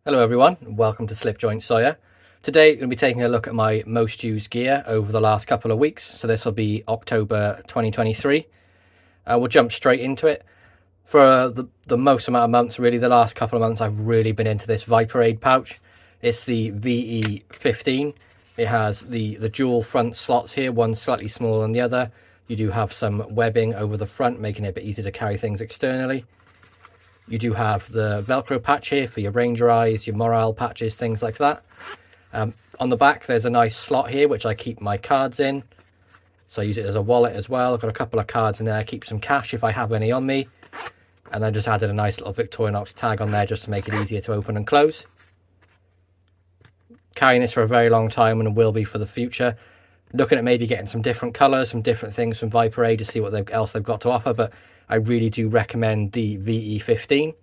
Hello everyone, welcome to Slipjoint Sawyer. Today we're going to be taking a look at my most used gear over the last couple of weeks. So this will be October 2023. We'll jump straight into it. For the most amount of months, really the last couple of months, I've really been into this Viper Aid pouch. It's the VE15. It has the dual front slots here, one slightly smaller than the other. You do have some webbing over the front, making it a bit easier to carry things externally. You do have the Velcro patch here for your Ranger eyes, your morale patches, things like that. On the back, there's a nice slot here, which I keep my cards in. So I use it as a wallet as well. I've got a couple of cards in there, keep some cash if I have any on me. And I just added a nice little Victorinox tag on there just to make it easier to open and close. Carrying this for a very long time and will be for the future. Looking at maybe getting some different colours, some different things from Viper Aid to see what else they've got to offer. But I really do recommend the VE15.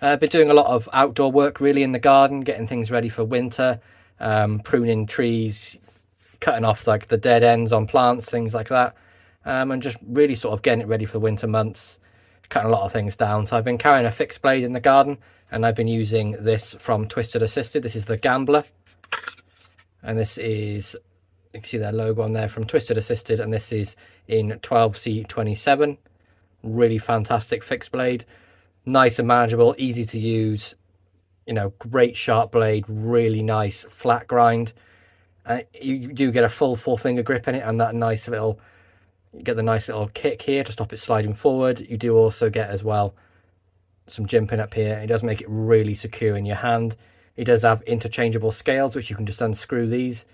I've been doing a lot of outdoor work really in the garden, getting things ready for winter, pruning trees, cutting off like the dead ends on plants, things like that, and just really sort of getting it ready for the winter months, cutting a lot of things down. So I've been carrying a fixed blade in the garden, and I've been using this from Twisted Assisted. This is the Gambler, and this is, you can see their logo on there, from Twisted Assisted, and this is in 12C27. Really fantastic fixed blade, nice and manageable, easy to use, you know, great sharp blade, really nice flat grind. You do get a full 4-finger grip in it, and that nice little, you get the nice little kick here to stop it sliding forward. You do also get as well some jimping up here. It does make it really secure in your hand. It does have interchangeable scales, which you can just unscrew these,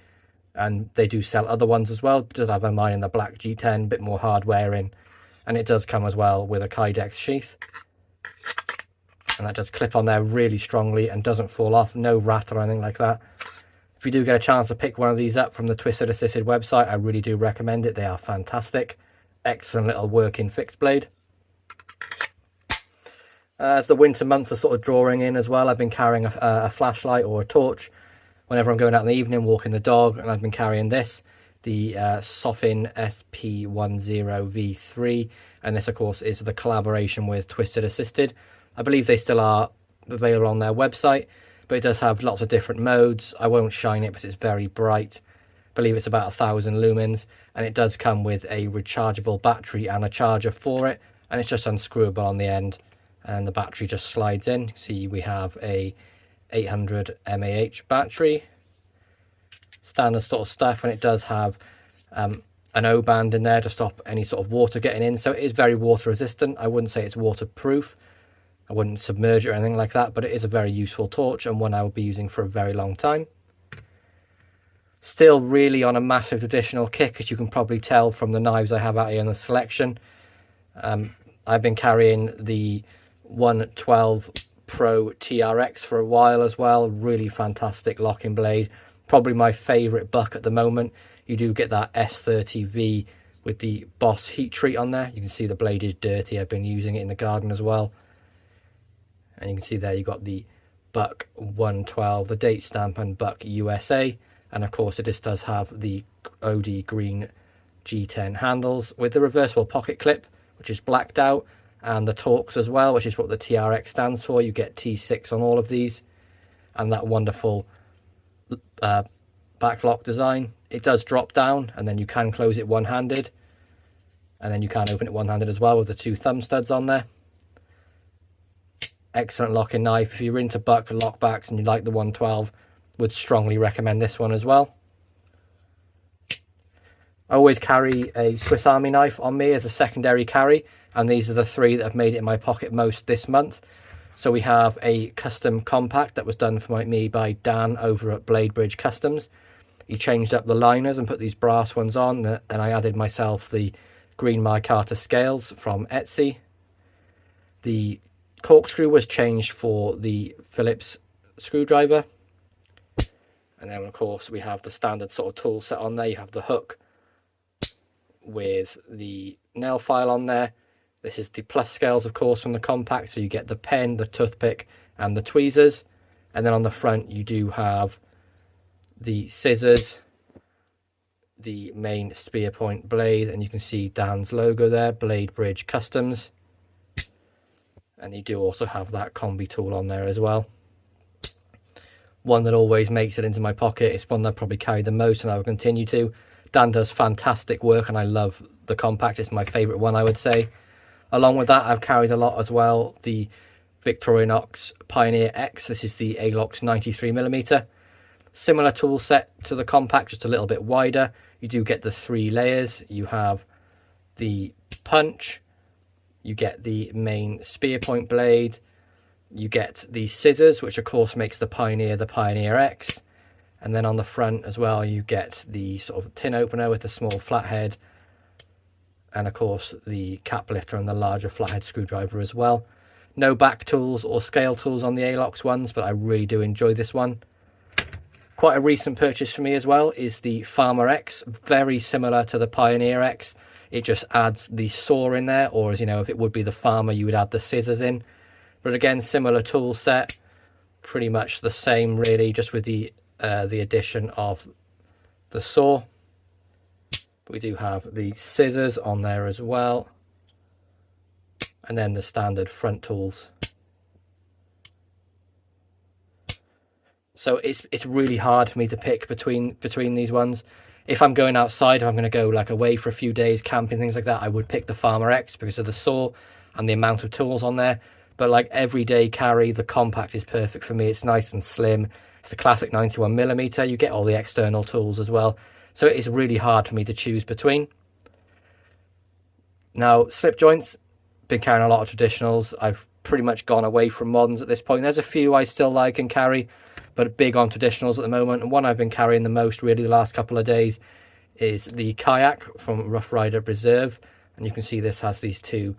and they do sell other ones as well. It does have mine in the black G10, a bit more hard wearing, and it does come as well with a Kydex sheath, and that does clip on there really strongly and doesn't fall off, no rat or anything like that. If you do get a chance to pick one of these up from the Twisted Assisted website, I really do recommend it. They are fantastic, excellent little working fixed blade. As the winter months are sort of drawing in as well, I've been carrying a flashlight or a torch whenever I'm going out in the evening walking the dog, and I've been carrying this, the Sofin SP10V3, and this of course is the collaboration with Twisted Assisted. I believe they still are available on their website, but it does have lots of different modes. I won't shine it because it's very bright. I believe it's about 1000 lumens, and it does come with a rechargeable battery and a charger for it, and it's just unscrewable on the end, and the battery just slides in. See, we have a 800 mAh battery, standard sort of stuff, and it does have an O-band in there to stop any sort of water getting in, so it is very water resistant. I wouldn't say it's waterproof, I wouldn't submerge it or anything like that, but it is a very useful torch and one I will be using for a very long time. Still really on a massive traditional kick, as you can probably tell from the knives I have out here in the selection. I've been carrying the 112 Pro TRX for a while as well. Really fantastic locking blade, probably my favorite buck at the moment. You do get that S30V with the Boss heat treat on there. You can see the blade is dirty. I've been using it in the garden as well, and you can see there you got the Buck 112, the date stamp, and Buck USA, and of course it just does have the OD green G10 handles with the reversible pocket clip, which is blacked out, and the Torx as well, which is what the TRX stands for. You get T6 on all of these, and that wonderful backlock design. It does drop down, and then you can close it one-handed, and then you can open it one-handed as well with the 2 thumb studs on there. Excellent locking knife. If you're into buck lockbacks and you like the 112, would strongly recommend this one as well. I always carry a Swiss Army knife on me as a secondary carry, and these are the 3 that have made it in my pocket most this month. So we have a custom compact that was done for me by Dan over at Blade Bridge Customs. He changed up the liners and put these brass ones on, and I added myself the green micarta scales from Etsy. The corkscrew was changed for the Phillips screwdriver, and then of course we have the standard sort of tool set on there. You have the hook with the nail file on there. This is the plus scales of course from the compact, so you get the pen, the toothpick, and the tweezers. And then on the front you do have the scissors, the main spear point blade, and you can see Dan's logo there, Blade Bridge Customs. And you do also have that combi tool on there as well. one that always makes it into my pocket. It's one that I probably carry the most and I will continue to. Dan does fantastic work and I love the compact. It's my favourite one, I would say. Along with that, I've carried a lot as well, the Victorinox Pioneer X. This is the ALOX 93mm. Similar tool set to the compact, just a little bit wider. You do get the 3 layers. You have the punch, you get the main spear point blade, you get the scissors, which of course makes the Pioneer X. And then on the front as well, you get the sort of tin opener with the small flathead, and of course the cap lifter and the larger flathead screwdriver as well. No back tools or scale tools on the ALOX ones, but I really do enjoy this one. Quite a recent purchase for me as well is the Farmer X, very similar to the Pioneer X. It just adds the saw in there, or as you know, if it would be the Farmer, you would add the scissors in. But again, similar tool set, pretty much the same really, just with the addition of the saw. We do have the scissors on there as well, and then the standard front tools. So it's really hard for me to pick between these ones. If I'm going outside, if I'm going to go like away for a few days, camping, things like that, I would pick the Farmer X because of the saw and the amount of tools on there. But like everyday carry, the compact is perfect for me. It's nice and slim. It's a classic 91mm. You get all the external tools as well. So it's really hard for me to choose between. Now, slip joints, been carrying a lot of traditionals. I've pretty much gone away from moderns at this point. There's a few I still like and carry, but big on traditionals at the moment. And one I've been carrying the most really the last couple of days is the Kayak from Rough Rider Reserve. And you can see this has these 2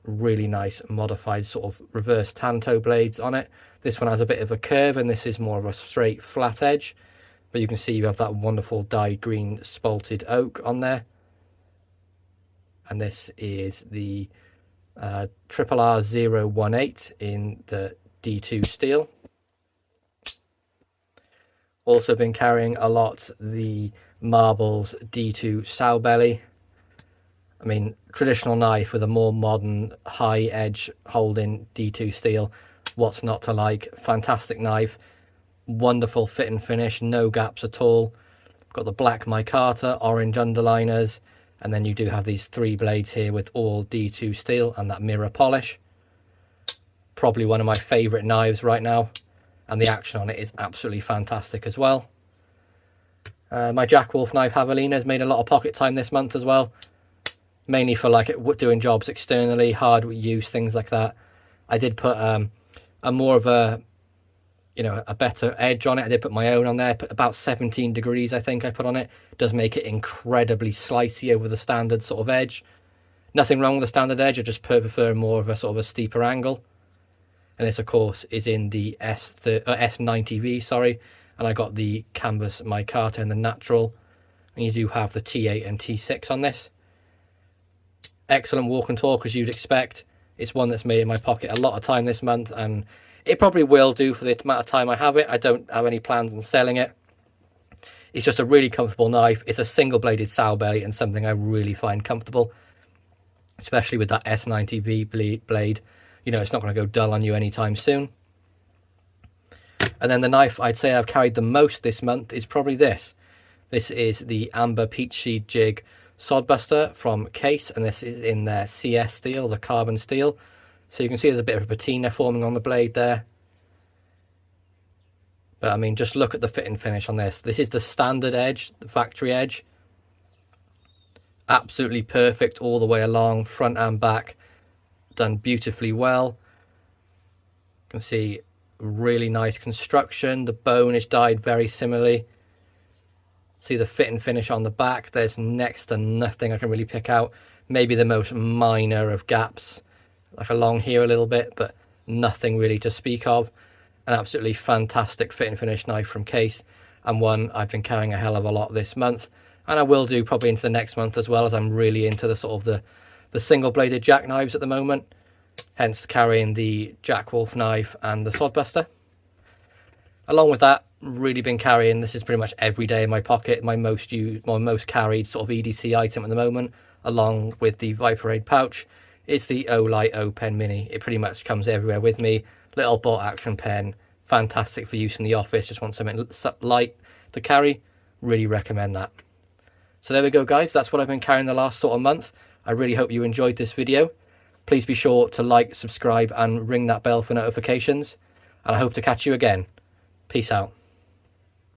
really nice modified sort of reverse tanto blades on it. This one has a bit of a curve and this is more of a straight flat edge, but you can see you have that wonderful dyed green spalted oak on there. And this is the RR018 in the D2 steel. Also been carrying a lot the Marbles D2 sow belly. I mean, traditional knife with a more modern high edge holding D2 steel. What's not to like? Fantastic knife, wonderful fit and finish, no gaps at all. Got the black micarta, orange underliners, and then you do have these 3 blades here with all D2 steel and that mirror polish. Probably one of my favourite knives right now, and the action on it is absolutely fantastic as well. My Jackwolf knife Javelina has made a lot of pocket time this month as well, mainly for like doing jobs externally, hard use, things like that. I did put a more of a, you know, a better edge on it. I did put my own on there, put about 17 degrees I think I put on it. It does make it incredibly slicey over the standard sort of edge. Nothing wrong with the standard edge, I just prefer more of a sort of a steeper angle. And this of course is in the S90V, sorry, and I got the canvas micarta in the natural, and you do have the T8 and T6 on this. Excellent walk and talk as you'd expect. It's one that's made in my pocket a lot of time this month, and it probably will do for the amount of time I have it. I don't have any plans on selling it. It's just a really comfortable knife. It's a single bladed sow belly and something I really find comfortable, especially with that S90V blade. You know, it's not going to go dull on you anytime soon. And then the knife I'd say I've carried the most this month is probably this. This is the Amber Peach Seed Jig Sodbuster from Case, and this is in their CS steel, the carbon steel. So you can see there's a bit of a patina forming on the blade there. But I mean, just look at the fit and finish on this. This is the standard edge, the factory edge. Absolutely perfect all the way along, front and back. Done beautifully well. You can see really nice construction. The bone is dyed very similarly. See the fit and finish on the back. There's next to nothing I can really pick out. Maybe the most minor of gaps, like along here a little bit, but nothing really to speak of. An absolutely fantastic fit and finish knife from Case, and one I've been carrying a hell of a lot this month, and I will do probably into the next month as well, as I'm really into the sort of the single bladed jackknives at the moment, hence carrying the Jackwolf knife and the Sodbuster. Along with that, really been carrying, this is pretty much every day in my pocket, my most used, my most carried sort of EDC item at the moment, along with the Viper Aid pouch, is the Olight O Pen Mini. It pretty much comes everywhere with me. Little bolt action pen, fantastic for use in the office. Just want something light to carry, really recommend that. So there we go, guys. That's what I've been carrying the last sort of month. I really hope you enjoyed this video. Please be sure to like, subscribe and ring that bell for notifications, and I hope to catch you again. Peace out.